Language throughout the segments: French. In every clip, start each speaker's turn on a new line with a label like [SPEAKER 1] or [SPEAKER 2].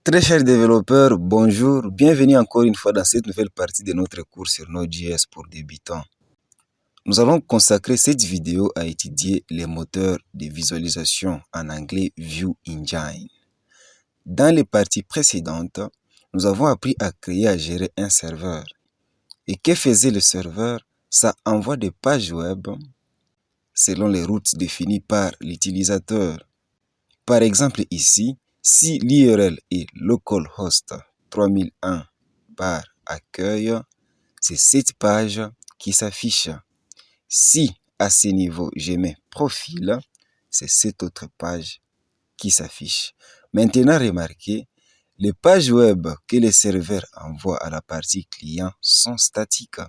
[SPEAKER 1] Très chers développeurs, bonjour, bienvenue encore une fois dans cette nouvelle partie de notre cours sur Node.js pour débutants. Nous allons consacrer cette vidéo à étudier les moteurs de visualisation, en anglais View Engine. Dans les parties précédentes, nous avons appris à créer et à gérer un serveur. Et que faisait le serveur? Ça envoie des pages web selon les routes définies par l'utilisateur. Par exemple ici, si l'URL est localhost 3001 accueil, c'est cette page qui s'affiche. Si à ce niveau je mets profil, c'est cette autre page qui s'affiche. Maintenant remarquez, les pages web que le serveur envoie à la partie client sont statiques.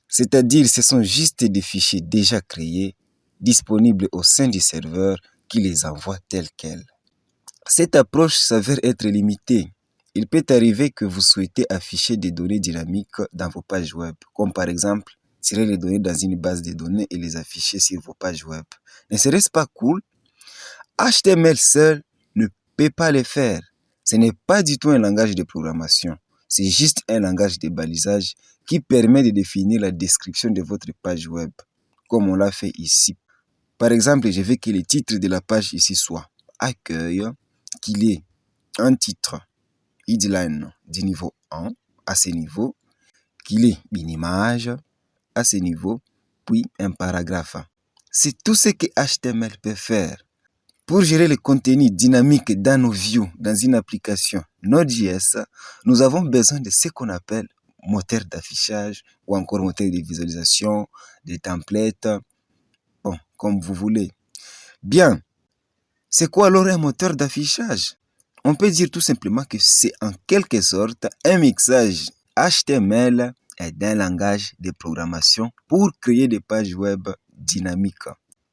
[SPEAKER 1] C'est-à-dire ce sont juste des fichiers déjà créés, disponibles au sein du serveur qui les envoie tels quels. Cette approche s'avère être limitée. Il peut arriver que vous souhaitez afficher des données dynamiques dans vos pages web, comme par exemple tirer les données dans une base de données et les afficher sur vos pages web. Ne serait-ce pas cool? HTML seul ne peut pas le faire. Ce n'est pas du tout un langage de programmation. C'est juste un langage de balisage qui permet de définir la description de votre page web, comme on l'a fait ici. Par exemple, je veux que le titre de la page ici soit accueil, qu'il ait un titre headline du niveau 1 à ce niveau, qu'il ait une image à ce niveau, puis un paragraphe. C'est tout ce que HTML peut faire. Pour gérer le contenu dynamique dans nos views, dans une application Node.js, nous avons besoin de ce qu'on appelle moteur d'affichage ou encore moteur de visualisation, des templates, bon, comme vous voulez. Bien, c'est quoi alors un moteur d'affichage? On peut dire tout simplement que c'est en quelque sorte un mixage HTML et d'un langage de programmation pour créer des pages web dynamiques.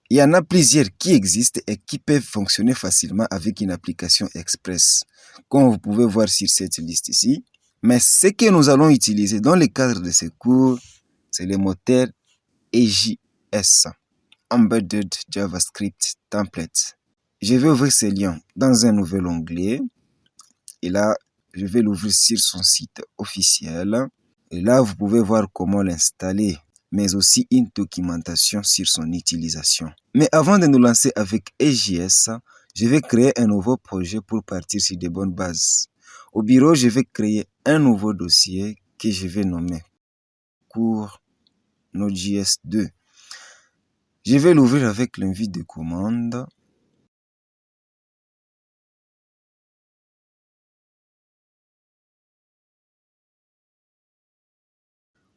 [SPEAKER 1] Il y en a plusieurs qui existent et qui peuvent fonctionner facilement avec une application Express, comme vous pouvez voir sur cette liste ici. Mais ce que nous allons utiliser dans le cadre de ce cours, c'est le moteur EJS, Embedded JavaScript Template. Je vais ouvrir ce lien dans un nouvel onglet. Et là, je vais l'ouvrir sur son site officiel. Et là, vous pouvez voir comment l'installer, mais aussi une documentation sur son utilisation. Mais avant de nous lancer avec EJS, je vais créer un nouveau projet pour partir sur de bonnes bases. Au bureau, je vais créer un nouveau dossier que je vais nommer cours Node.js 2. Je vais l'ouvrir avec l'invite de commande.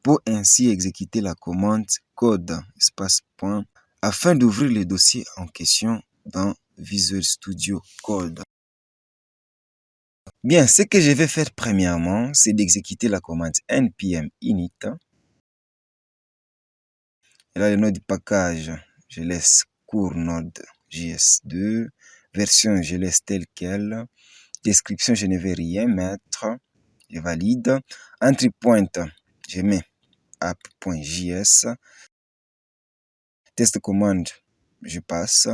[SPEAKER 1] Pour ainsi exécuter la commande code espace point afin d'ouvrir le dossier en question dans Visual Studio Code. Bien, ce que je vais faire premièrement, c'est d'exécuter la commande npm init. Et là, le nom du package, je laisse cours Node.js 2. Version, je laisse telle quelle. Description, je ne vais rien mettre. Je valide. Entry point, je mets app.js. Test commande, je passe.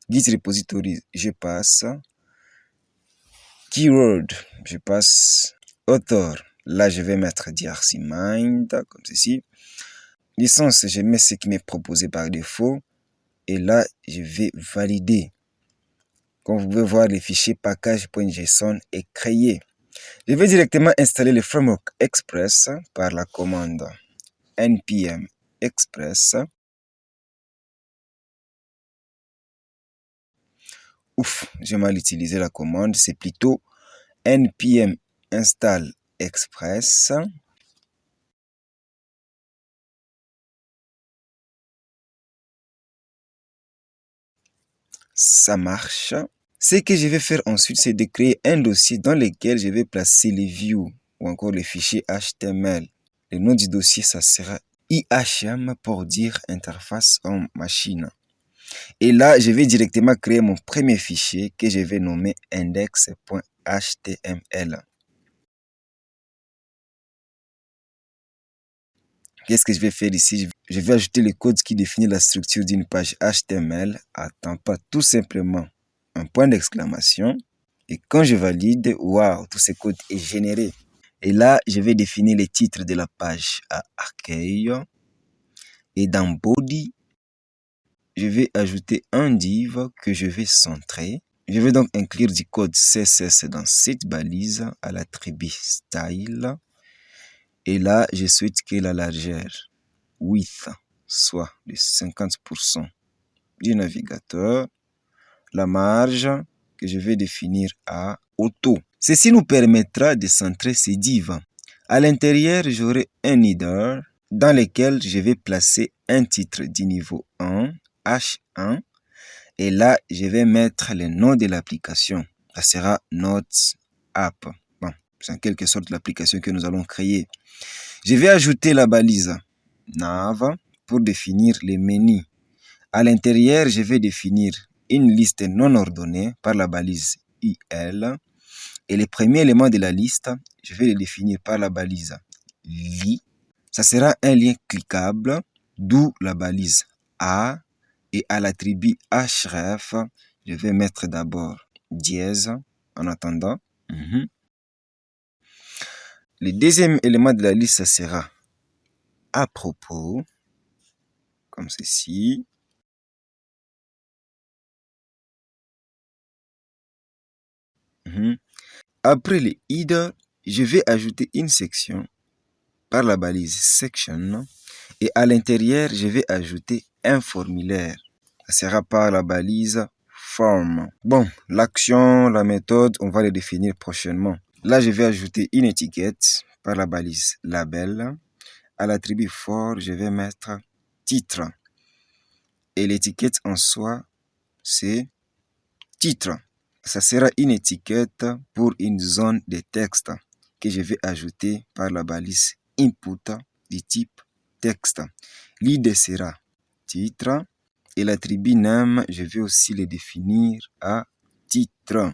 [SPEAKER 1] Git repository, je passe. Keyword, je passe. Author, là je vais mettre DRCmind, comme ceci. Licence, je mets ce qui m'est proposé par défaut. Et là, je vais valider. Comme vous pouvez voir, le fichier package.json est créé. Je vais directement installer le framework Express par la commande npm express. Ouf, j'ai mal utilisé la commande, c'est plutôt npm install express. Ça marche. Ce que je vais faire ensuite, c'est de créer un dossier dans lequel je vais placer les views ou encore les fichiers HTML. Le nom du dossier, ça sera IHM pour dire interface en machine. Et là, je vais directement créer mon premier fichier que je vais nommer index.html. Qu'est-ce que je vais faire ici? Je vais ajouter le code qui définit la structure d'une page HTML. Attends pas, tout simplement un point d'exclamation. Et quand je valide, waouh, tout ce code est généré. Et là, je vais définir les titres de la page à accueil. Et dans body, je vais ajouter un div que je vais centrer. Je vais donc inclure du code CSS dans cette balise à l'attribut style. Et là, je souhaite que la largeur width soit de 50% du navigateur. La marge que je vais définir à auto. Ceci nous permettra de centrer ces divs. À l'intérieur, j'aurai un header dans lequel je vais placer un titre du niveau 1, H1. Et là, je vais mettre le nom de l'application. Ça sera Notes App. Bon, c'est en quelque sorte l'application que nous allons créer. Je vais ajouter la balise nav pour définir les menus. À l'intérieur, je vais définir une liste non ordonnée par la balise IL. Et les premiers éléments de la liste, je vais les définir par la balise li. Ça sera un lien cliquable, d'où la balise A. Et à l'attribut href, je vais mettre d'abord dièse en attendant. Le deuxième élément de la liste, ça sera à propos, comme ceci. Après les headers, je vais ajouter une section par la balise section et à l'intérieur, je vais ajouter un formulaire. Ça sera par la balise form. Bon, l'action, la méthode, on va les définir prochainement. Là, je vais ajouter une étiquette par la balise label. À l'attribut for, je vais mettre titre. Et l'étiquette en soi, c'est titre. Ça sera une étiquette pour une zone de texte que je vais ajouter par la balise input du type texte. L'id sera titre et l'attribut name, je vais aussi le définir à titre.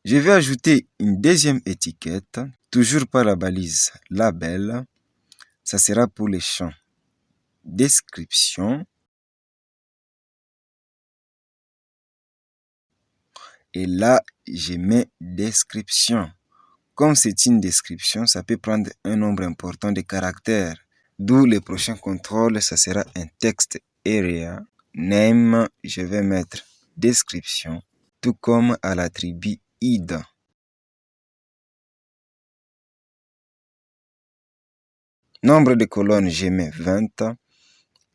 [SPEAKER 1] Je vais ajouter une deuxième étiquette, toujours par la balise label. Ça sera pour les champs description. Et là, je mets description. Comme c'est une description, ça peut prendre un nombre important de caractères. D'où le prochain contrôle, ça sera un text area. Name, je vais mettre description, tout comme à l'attribut id. Nombre de colonnes, je mets 20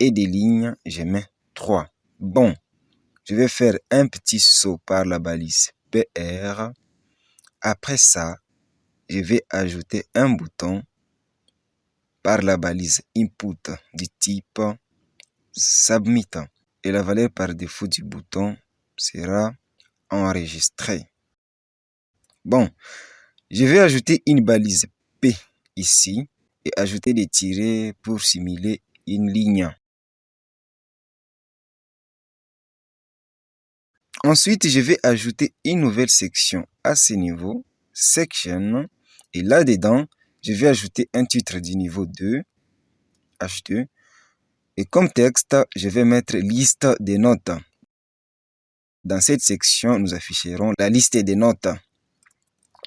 [SPEAKER 1] et des lignes, je mets 3. Bon, je vais faire un petit saut par la balise PR. Après ça, je vais ajouter un bouton par la balise input du type submit. Et la valeur par défaut du bouton sera enregistrée. Bon, je vais ajouter une balise P ici et ajouter des tirets pour simuler une ligne. Ensuite, je vais ajouter une nouvelle section à ce niveau, section, et là-dedans, je vais ajouter un titre du niveau 2, H2, et comme texte, je vais mettre liste des notes. Dans cette section, nous afficherons la liste des notes.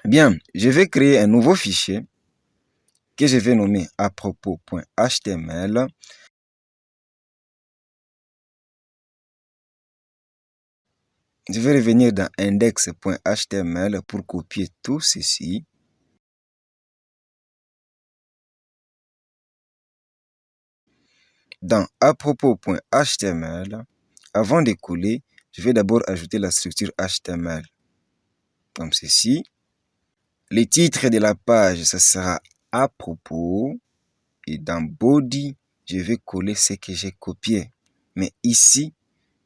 [SPEAKER 1] Bien, je vais créer un nouveau fichier que je vais nommer à propos.html. Je vais revenir dans index.html pour copier tout ceci. Dans apropos.html, avant de coller, je vais d'abord ajouter la structure HTML. Comme ceci. Le titre de la page, ça sera à propos. Et dans body, je vais coller ce que j'ai copié. Mais ici,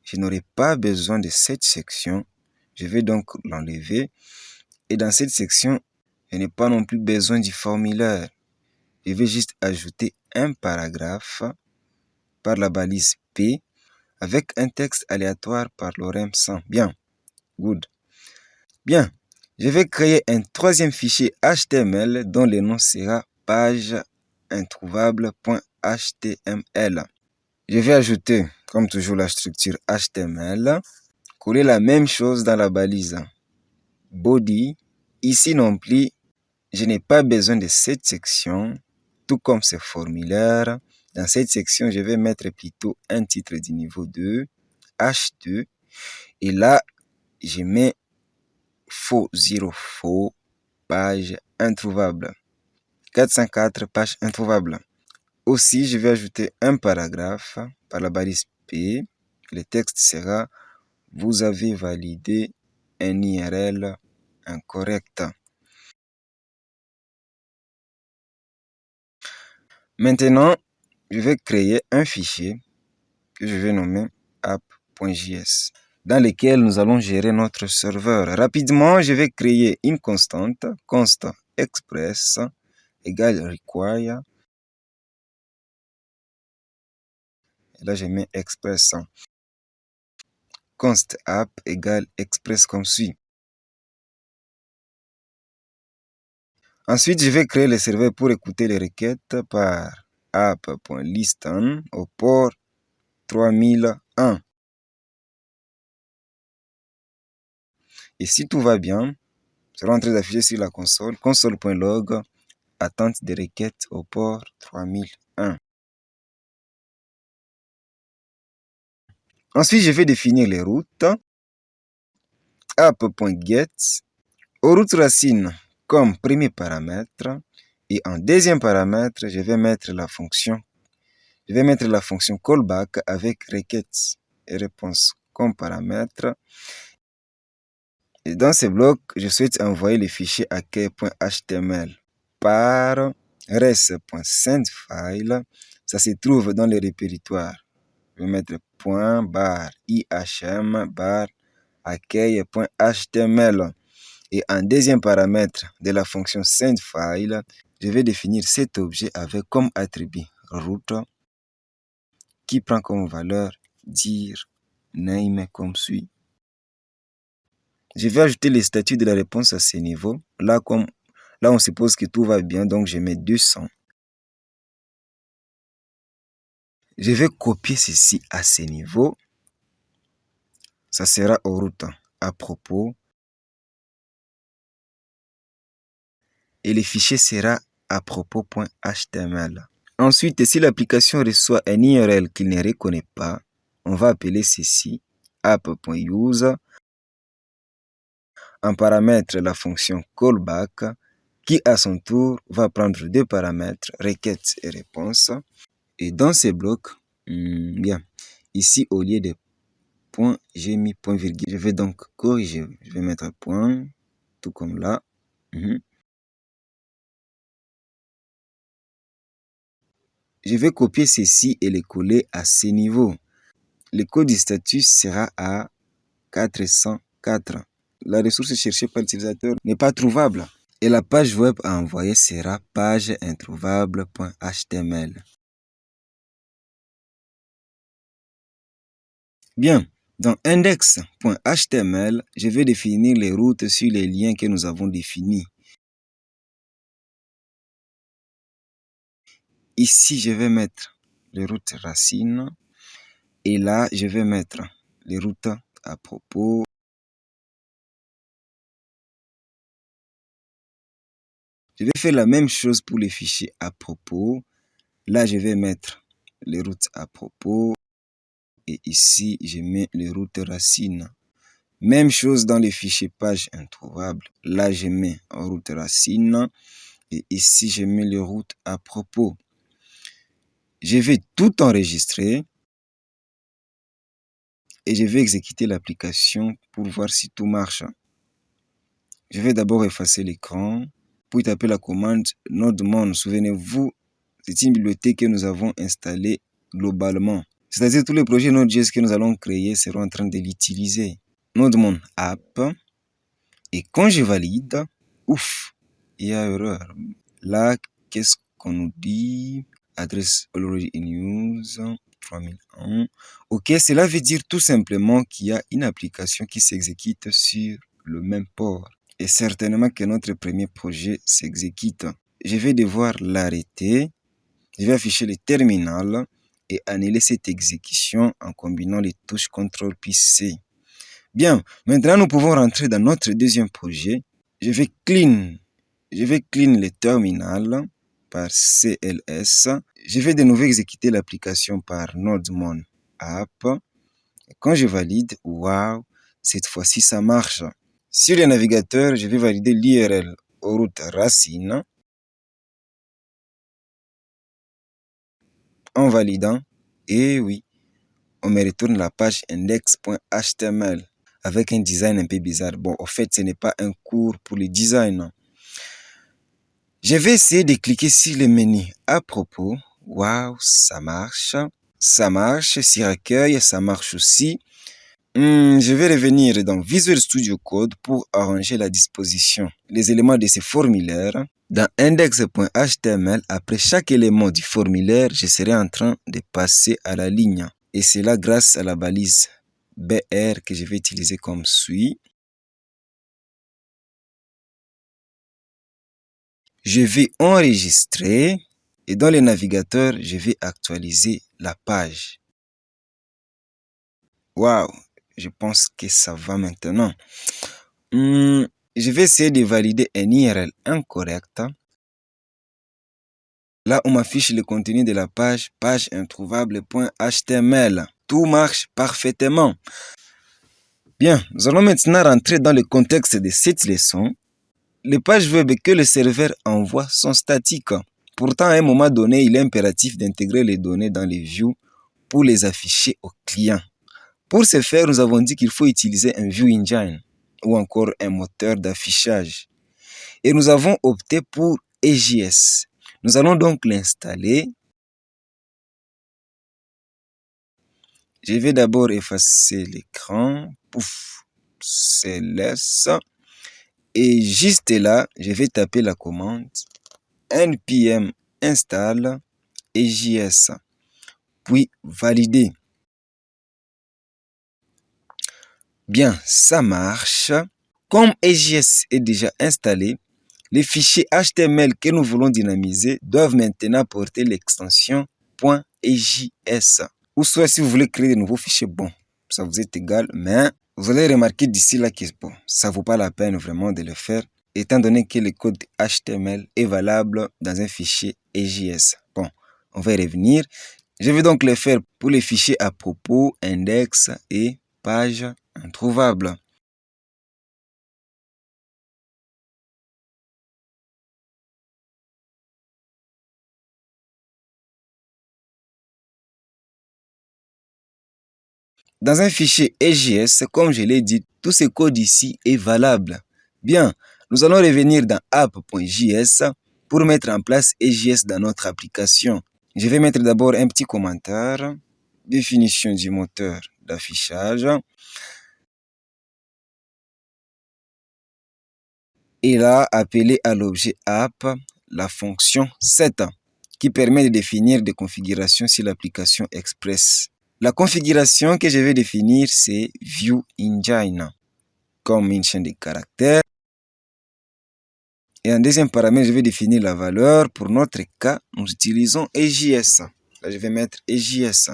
[SPEAKER 1] je n'aurai pas besoin de cette section. Je vais donc l'enlever. Et dans cette section, je n'ai pas non plus besoin du formulaire. Je vais juste ajouter un paragraphe par la balise P avec un texte aléatoire par lorem sans. Bien. Good. Bien. Je vais créer un troisième fichier HTML dont le nom sera page introuvable.html. Je vais ajouter, comme toujours, la structure HTML. coller la même chose dans la balise. Body. Ici non plus, je n'ai pas besoin de cette section, tout comme ce formulaire. Dans cette section, je vais mettre plutôt un titre du niveau 2, H2. Et là, je mets faux, 0 faux, page introuvable. 404, page introuvable. Aussi, je vais ajouter un paragraphe par la balise P. Le texte sera « Vous avez validé un IRL incorrect ». Maintenant, je vais créer un fichier que je vais nommer app.js dans lequel nous allons gérer notre serveur. Rapidement, je vais créer une constante, const express égale require. Et là, je mets express. Const app égale express comme suit. Ensuite, je vais créer le serveur pour écouter les requêtes par app.listen au port 3001. Et si tout va bien, sera en train d'afficher sur la console, console.log, attente des requêtes au port 3001. Ensuite, je vais définir les routes. App.get aux routes racines comme premier paramètre. Et en deuxième paramètre, je vais mettre la fonction callback avec requêtes et réponses comme paramètre. Et dans ce bloc, je souhaite envoyer le fichier accueil.html par res.sendFile. Ça se trouve dans le répertoire. Je vais mettre .ihm accueil.html. Et en deuxième paramètre de la fonction sendFile, je vais définir cet objet avec comme attribut route qui prend comme valeur dir name comme suit. Je vais ajouter les statuts de la réponse à ce niveau. Là, on suppose que tout va bien, donc je mets 200. Je vais copier ceci à ce niveau. Ça sera aux routes à propos. Et le fichier sera à propos.html. Ensuite, si l'application reçoit un URL qu'il ne reconnaît pas, on va appeler ceci app.use. En paramètre, la fonction callback qui à son tour va prendre deux paramètres, requêtes et réponses. Et dans ces blocs, bien, ici au lieu de point, j'ai mis point virgule. Je vais donc corriger. Je vais mettre point, tout comme là. Je vais copier ceci et le coller à ce niveau. Le code du statut sera à 404. La ressource cherchée par l'utilisateur n'est pas trouvable. Et la page web à envoyer sera page introuvable.html. Bien, dans index.html, je vais définir les routes sur les liens que nous avons définis. Ici, je vais mettre les routes racines. Et là, je vais mettre les routes à propos. Je vais faire la même chose pour les fichiers à propos. Là, je vais mettre les routes à propos. Et ici, je mets les routes racines. Même chose dans les fichiers page introuvable. Là, je mets route racine. Et ici, je mets les routes à propos. Je vais tout enregistrer. Et je vais exécuter l'application pour voir si tout marche. Je vais d'abord effacer l'écran. Pour taper la commande nodemon. Souvenez-vous, c'est une bibliothèque que nous avons installée globalement. C'est-à-dire tous les projets Node.js que nous allons créer seront en train de l'utiliser. Nodemon app. Et quand je valide, ouf, il y a erreur. Là, qu'est-ce qu'on nous dit? Adresse already in use 3001. Ok, cela veut dire tout simplement qu'il y a une application qui s'exécute sur le même port. Et certainement que notre premier projet s'exécute. Je vais devoir l'arrêter. Je vais afficher le terminal et annuler cette exécution en combinant les touches CTRL plus C. Bien, maintenant nous pouvons rentrer dans notre deuxième projet. Je vais clean le terminal par CLS. Je vais de nouveau exécuter l'application par NodeMon App. Quand je valide, waouh, cette fois-ci ça marche. Sur le navigateur, je vais valider l'URL route racine. En validant, et oui, on me retourne la page index.html avec un design un peu bizarre. Bon, au fait, ce n'est pas un cours pour le design. Je vais essayer de cliquer sur le menu à propos. Waouh, ça marche. Ça marche. Sur accueil, ça marche aussi. Je vais revenir dans Visual Studio Code pour arranger la disposition, les éléments de ce formulaire. Dans index.html, après chaque élément du formulaire, je serai en train de passer à la ligne. Et c'est là grâce à la balise BR que je vais utiliser comme suit. Je vais enregistrer et dans le navigateur, je vais actualiser la page. Waouh, je pense que ça va maintenant. Je vais essayer de valider un URL incorrect. Là, on m'affiche le contenu de la page, page introuvable.html. Tout marche parfaitement. Bien, nous allons maintenant rentrer dans le contexte de cette leçon. Les pages web que le serveur envoie sont statiques. Pourtant, à un moment donné, il est impératif d'intégrer les données dans les views pour les afficher au client. Pour ce faire, nous avons dit qu'il faut utiliser un View Engine ou encore un moteur d'affichage. Et nous avons opté pour EJS. Nous allons donc l'installer. Je vais d'abord effacer l'écran. Pouf, c'est laisse. Et juste là, je vais taper la commande npm install EJS. Puis valider. Bien, ça marche. Comme EJS est déjà installé, les fichiers HTML que nous voulons dynamiser doivent maintenant porter l'extension .ejs. Ou soit si vous voulez créer de nouveaux fichiers, bon, ça vous est égal, mais vous allez remarquer d'ici là que bon, ça vaut pas la peine vraiment de le faire, étant donné que le code HTML est valable dans un fichier EJS. Bon, on va y revenir. Je vais donc le faire pour les fichiers à propos, index et page introuvable. Dans un fichier EJS, comme je l'ai dit, tout ce code ici est valable. Bien, nous allons revenir dans app.js pour mettre en place EJS dans notre application. Je vais mettre d'abord un petit commentaire, définition du moteur d'affichage. Et là, appeler à l'objet app la fonction set qui permet de définir des configurations sur l'application Express. La configuration que je vais définir, c'est View Engine, comme une chaîne de caractères. Et en deuxième paramètre, je vais définir la valeur. Pour notre cas, nous utilisons EJS. Là, je vais mettre EJS.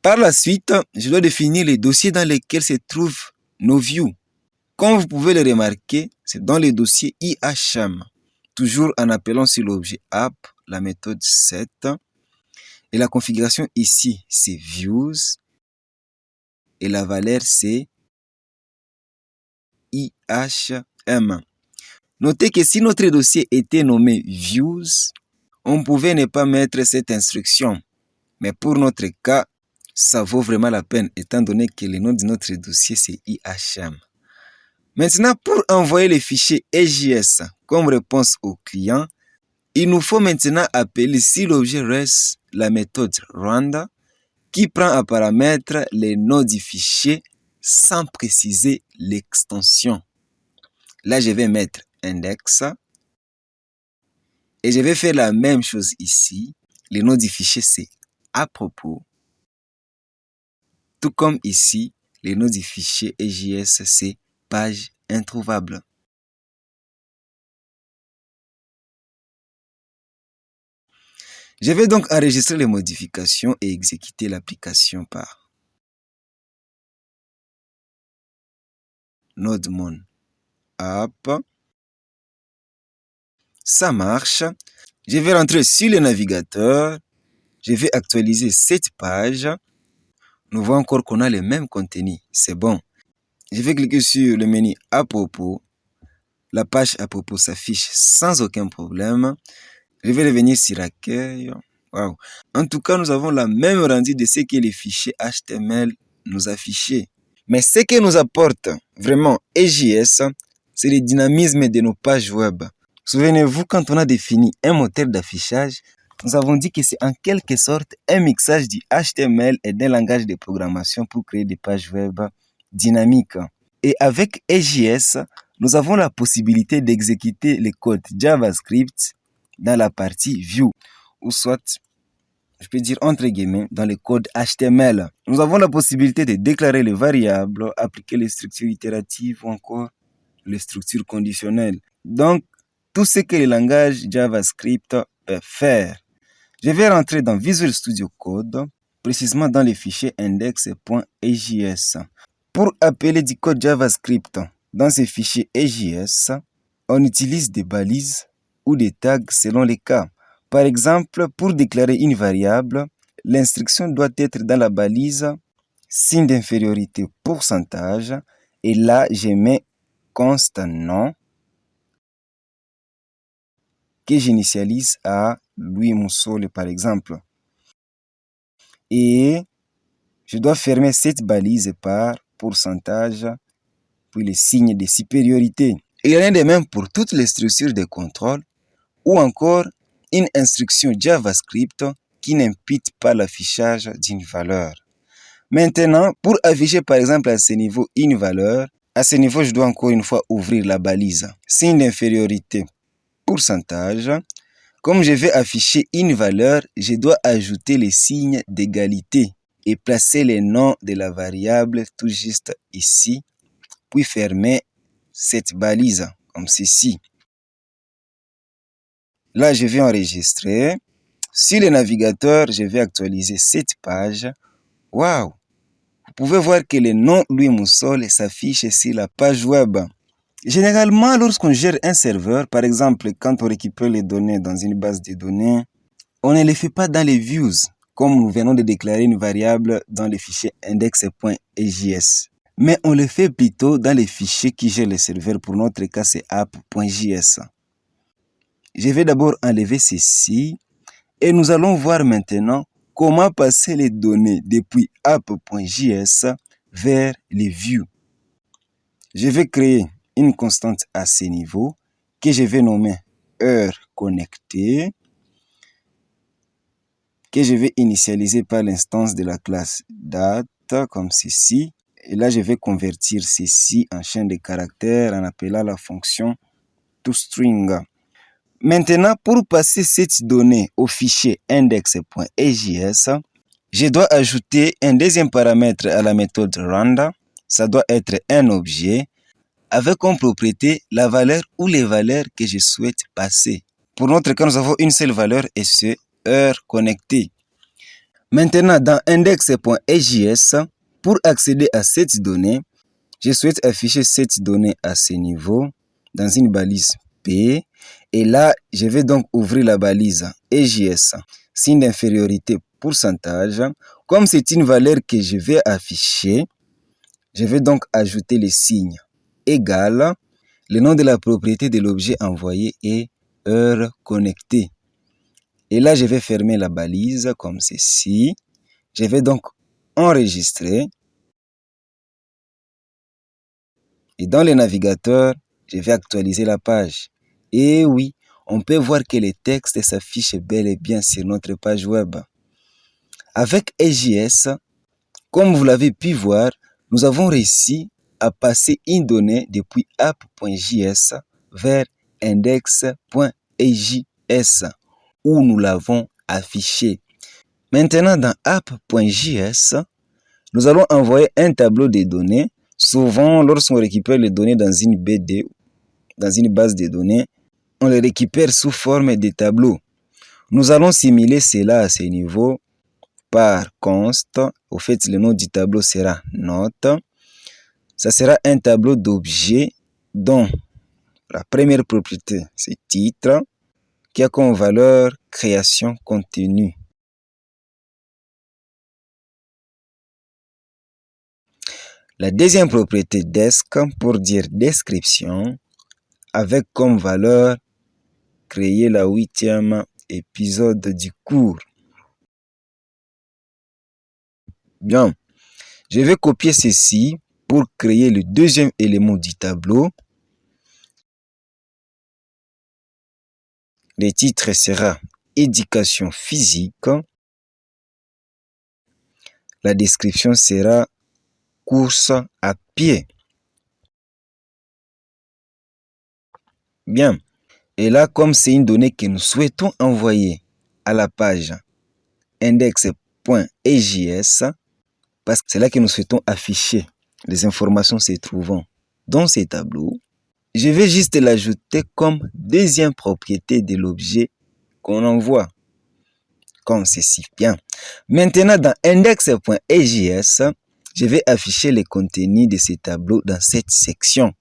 [SPEAKER 1] Par la suite, je dois définir les dossiers dans lesquels se trouvent nos views. Comme vous pouvez le remarquer, c'est dans les dossiers IHM. Toujours en appelant sur l'objet app, la méthode set. Et la configuration ici, c'est views. Et la valeur, c'est IHM. Notez que si notre dossier était nommé views, on pouvait ne pas mettre cette instruction. Mais pour notre cas, ça vaut vraiment la peine étant donné que le nom de notre dossier, c'est IHM. Maintenant, pour envoyer les fichiers EJS comme réponse au client, il nous faut maintenant appeler sur l'objet REST la méthode render qui prend à paramètre les noms du fichier sans préciser l'extension. Là, je vais mettre index et je vais faire la même chose ici. Le nom du fichier, c'est à propos. Tout comme ici, le nom du fichier EJS, c'est page introuvable. Je vais donc enregistrer les modifications et exécuter l'application par NodeMon App. Ça marche. Je vais rentrer sur le navigateur. Je vais actualiser cette page. Nous voyons encore qu'on a le même contenu. C'est bon. Je vais cliquer sur le menu à propos. La page à propos s'affiche sans aucun problème. Je vais revenir sur accueil. Wow. En tout cas, nous avons la même rendu de ce que les fichiers HTML nous affichaient. Mais ce que nous apporte vraiment EJS, c'est le dynamisme de nos pages web. Souvenez-vous, quand on a défini un moteur d'affichage, nous avons dit que c'est en quelque sorte un mixage du HTML et d'un langage de programmation pour créer des pages web dynamiques. Et avec EJS, nous avons la possibilité d'exécuter les codes JavaScript dans la partie View, ou soit, je peux dire entre guillemets, dans le code HTML. Nous avons la possibilité de déclarer les variables, appliquer les structures itératives ou encore les structures conditionnelles. Donc, tout ce que le langage JavaScript peut faire. Je vais rentrer dans Visual Studio Code, précisément dans le fichier index.ejs. Pour appeler du code JavaScript dans ce fichier EJS, on utilise des balises ou des tags selon les cas. Par exemple, pour déclarer une variable, l'instruction doit être dans la balise signe d'infériorité pourcentage et là je mets const nom que j'initialise à Louis Moussole par exemple. Et je dois fermer cette balise par pourcentage puis les signes de supériorité. Il y en a de même pour toutes les structures de contrôle ou encore une instruction JavaScript qui n'impute pas l'affichage d'une valeur. Maintenant, pour afficher par exemple à ce niveau une valeur, à ce niveau je dois encore une fois ouvrir la balise signe d'infériorité pourcentage. Comme je vais afficher une valeur, je dois ajouter les signes d'égalité et placer les noms de la variable tout juste ici, puis fermer cette balise comme ceci. Là, je vais enregistrer. Sur le navigateur, je vais actualiser cette page. Waouh! Vous pouvez voir que le nom Louis Moussole s'affiche sur la page web. Généralement, lorsqu'on gère un serveur, par exemple, quand on récupère les données dans une base de données, on ne les fait pas dans les views, comme nous venons de déclarer une variable dans le fichier index.ejs. Mais on le fait plutôt dans les fichiers qui gèrent le serveur. Pour notre cas, c'est app.js. Je vais d'abord enlever ceci et nous allons voir maintenant comment passer les données depuis app.js vers les views. Je vais créer une constante à ce niveau que je vais nommer heure connectée, que je vais initialiser par l'instance de la classe date comme ceci. Et là, je vais convertir ceci en chaîne de caractères en appelant la fonction toString. Maintenant, pour passer cette donnée au fichier index.ejs, je dois ajouter un deuxième paramètre à la méthode rand. Ça doit être un objet avec comme propriété la valeur ou les valeurs que je souhaite passer. Pour notre cas, nous avons une seule valeur et c'est heure connectée. Maintenant, dans index.ejs, pour accéder à cette donnée, je souhaite afficher cette donnée à ce niveau dans une balise P. Et là, je vais donc ouvrir la balise EJS, signe d'infériorité pourcentage. Comme c'est une valeur que je vais afficher, je vais donc ajouter les signes égal. Le nom de la propriété de l'objet envoyé est heure connectée. Et là, je vais fermer la balise comme ceci. Je vais donc enregistrer. Et dans le navigateur, je vais actualiser la page. Et oui, on peut voir que les textes s'affichent bel et bien sur notre page web. Avec EJS, comme vous l'avez pu voir, nous avons réussi à passer une donnée depuis app.js vers index.ejs où nous l'avons affiché. Maintenant, dans app.js, nous allons envoyer un tableau de données. Souvent, lorsqu'on récupère les données dans une BD, dans une base de données, on les récupère sous forme de tableaux. Nous allons simuler cela à ce niveau par const. Au fait, le nom du tableau sera note. Ça sera un tableau d'objets dont la première propriété, c'est titre, qui a comme valeur création contenu. La deuxième propriété desk pour dire description, avec comme valeur créer la 8e épisode du cours. Bien, je vais copier ceci pour créer le deuxième élément du tableau. Le titre sera éducation physique. La description sera course à pied. Bien. Et là, comme c'est une donnée que nous souhaitons envoyer à la page index.ejs, parce que c'est là que nous souhaitons afficher les informations se trouvant dans ces tableaux, je vais juste l'ajouter comme deuxième propriété de l'objet qu'on envoie, comme ceci. Bien. Maintenant, dans index.ejs, je vais afficher les contenus de ces tableaux dans cette section.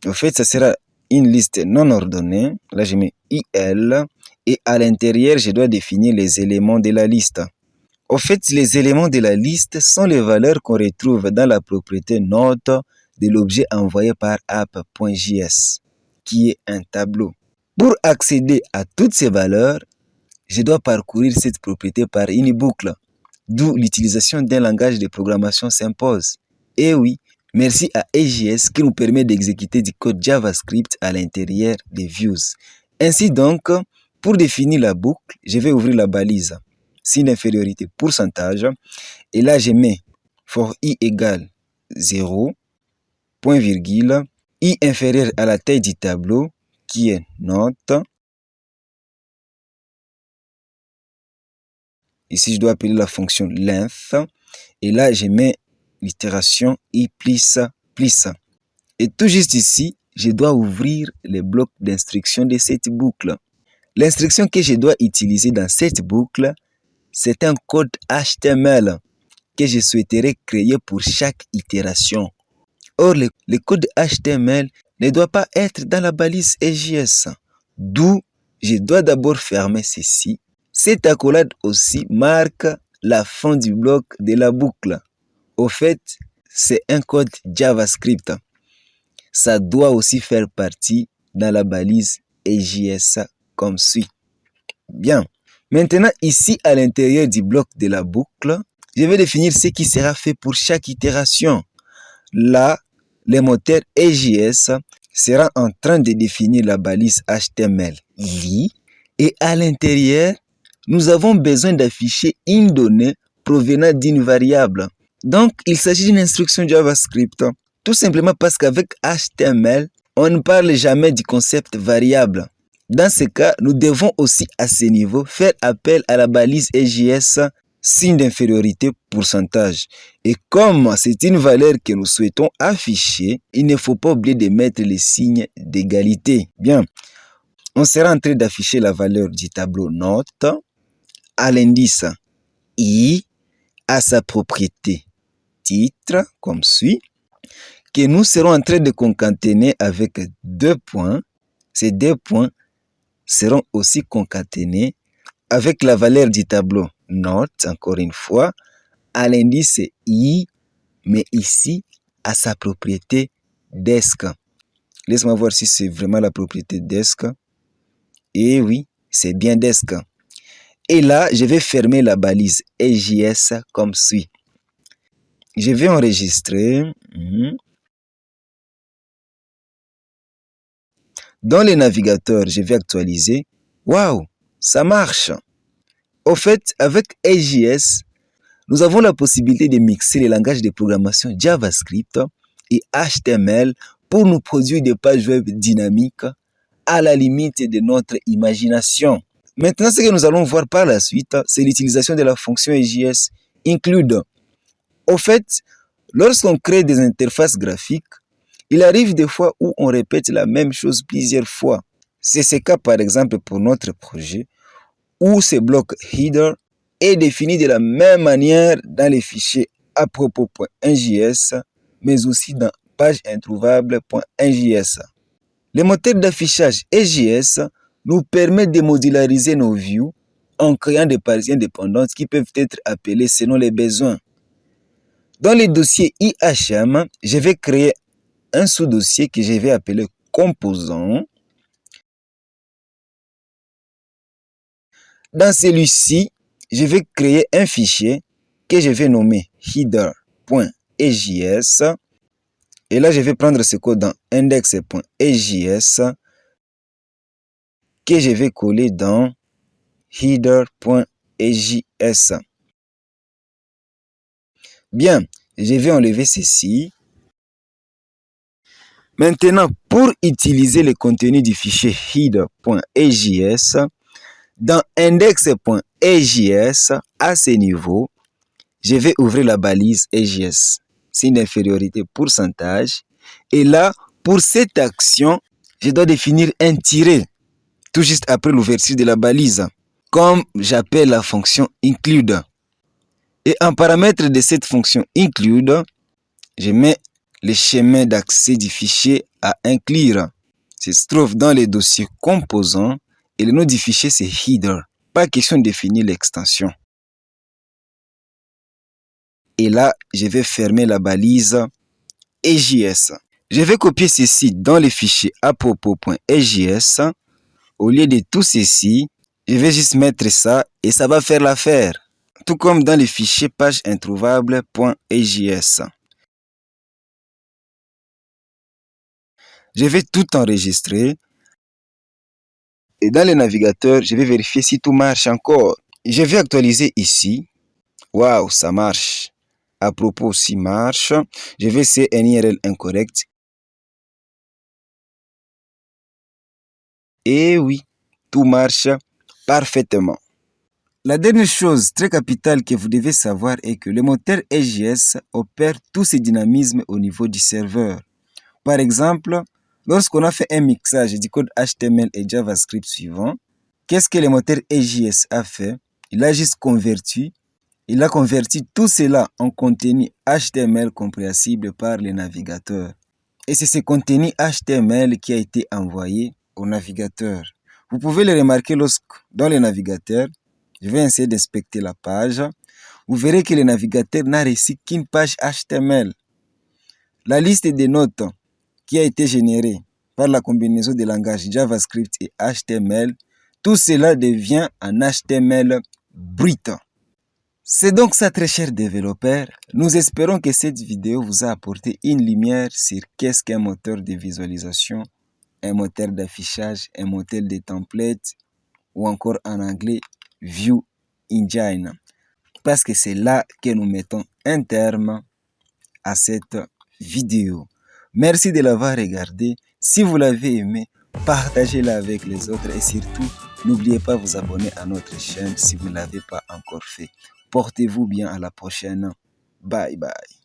[SPEAKER 1] En fait, ça sera une liste non ordonnée. Là, je mets IL. Et à l'intérieur, je dois définir les éléments de la liste. En fait, les éléments de la liste sont les valeurs qu'on retrouve dans la propriété note de l'objet envoyé par app.js, qui est un tableau. Pour accéder à toutes ces valeurs, je dois parcourir cette propriété par une boucle, d'où l'utilisation d'un langage de programmation s'impose. Et oui, merci à EJS qui nous permet d'exécuter du code JavaScript à l'intérieur des views. Ainsi donc, pour définir la boucle, je vais ouvrir la balise signe d'infériorité pourcentage et là je mets for i égale 0, point virgule, i inférieur à la taille du tableau qui est note. Ici je dois appeler la fonction length et là je mets l'itération i plus. Et tout juste ici, je dois ouvrir les blocs d'instruction de cette boucle. L'instruction que je dois utiliser dans cette boucle, c'est un code HTML que je souhaiterais créer pour chaque itération. Or, le code HTML ne doit pas être dans la balise EJS. D'où, je dois d'abord fermer ceci. Cette accolade aussi marque la fin du bloc de la boucle. Au fait, c'est un code JavaScript. Ça doit aussi faire partie dans la balise EJS comme suit. Bien. Maintenant, ici, à l'intérieur du bloc de la boucle, je vais définir ce qui sera fait pour chaque itération. Là, le moteur EJS sera en train de définir la balise HTML lit et à l'intérieur, nous avons besoin d'afficher une donnée provenant d'une variable. Donc, il s'agit d'une instruction JavaScript. Tout simplement parce qu'avec HTML, on ne parle jamais du concept variable. Dans ce cas, nous devons aussi à ce niveau faire appel à la balise EJS signe d'infériorité pourcentage. Et comme c'est une valeur que nous souhaitons afficher, il ne faut pas oublier de mettre les signes d'égalité. Bien, on sera en train d'afficher la valeur du tableau note à l'indice I, à sa propriété titre, comme suit, que nous serons en train de concaténer avec 2 points. Ces 2 points seront aussi concaténés avec la valeur du tableau note, encore une fois, à l'indice I, mais ici, à sa propriété desk. Laisse-moi voir si c'est vraiment la propriété desk. Et oui, c'est bien desk. Et là, je vais fermer la balise EJS comme suit. Je vais enregistrer. Dans le navigateur, je vais actualiser. Waouh, ça marche! Au fait, avec EJS, nous avons la possibilité de mixer les langages de programmation JavaScript et HTML pour nous produire des pages web dynamiques à la limite de notre imagination. Maintenant, ce que nous allons voir par la suite, c'est l'utilisation de la fonction EJS include. Au fait, lorsqu'on crée des interfaces graphiques, il arrive des fois où on répète la même chose plusieurs fois. C'est ce cas par exemple pour notre projet où ce bloc header est défini de la même manière dans les fichiers apropos.js mais aussi dans page introuvable.njs. Le moteur d'affichage EJS nous permet de modulariser nos views en créant des parties indépendantes qui peuvent être appelées selon les besoins. Dans le dossier IHM, je vais créer un sous-dossier que je vais appeler composant. Dans celui-ci, je vais créer un fichier que je vais nommer header.ejs. Et là, je vais prendre ce code dans index.ejs que je vais coller dans header.ejs. Bien, je vais enlever ceci. Maintenant, pour utiliser le contenu du fichier header.ejs, dans index.ejs, à ce niveau, je vais ouvrir la balise EJS, signe d'infériorité pourcentage. Et là, pour cette action, je dois définir un tiret, tout juste après l'ouverture de la balise, comme j'appelle la fonction include. Et en paramètre de cette fonction include, je mets le chemin d'accès du fichier à inclure. Ça se trouve dans les dossiers composants et le nom du fichier c'est header. Pas question de définir l'extension. Et là, je vais fermer la balise EJS. Je vais copier ceci dans le fichier apropos.ejs. Au lieu de tout ceci, je vais juste mettre ça et ça va faire l'affaire. Tout comme dans le fichier page introuvable.ejs. Je vais tout enregistrer. Et dans le navigateur, je vais vérifier si tout marche encore. Je vais actualiser ici. Waouh, ça marche. À propos aussi marche. Je vais essayer un URL incorrect. Et oui, tout marche parfaitement. La dernière chose très capitale que vous devez savoir est que le moteur EJS opère tous ses dynamismes au niveau du serveur. Par exemple, lorsqu'on a fait un mixage du code HTML et JavaScript suivant, qu'est-ce que le moteur EJS a fait? Il a juste converti. Il a converti tout cela en contenu HTML compréhensible par le navigateur. Et c'est ce contenu HTML qui a été envoyé au navigateur. Vous pouvez le remarquer lorsque, dans le navigateur, je vais essayer d'inspecter la page. Vous verrez que le navigateur n'a reçu qu'une page HTML. La liste des notes qui a été générée par la combinaison des langages JavaScript et HTML, tout cela devient un HTML brut. C'est donc ça, très chers développeurs. Nous espérons que cette vidéo vous a apporté une lumière sur qu'est-ce qu'un moteur de visualisation, un moteur d'affichage, un moteur de template ou encore en anglais View Engine. Parce que c'est là que nous mettons un terme à cette vidéo. Merci de l'avoir regardé. Si vous l'avez aimé, partagez-la avec les autres et surtout, n'oubliez pas de vous abonner à notre chaîne si vous ne l'avez pas encore fait. Portez-vous bien, à la prochaine. Bye bye.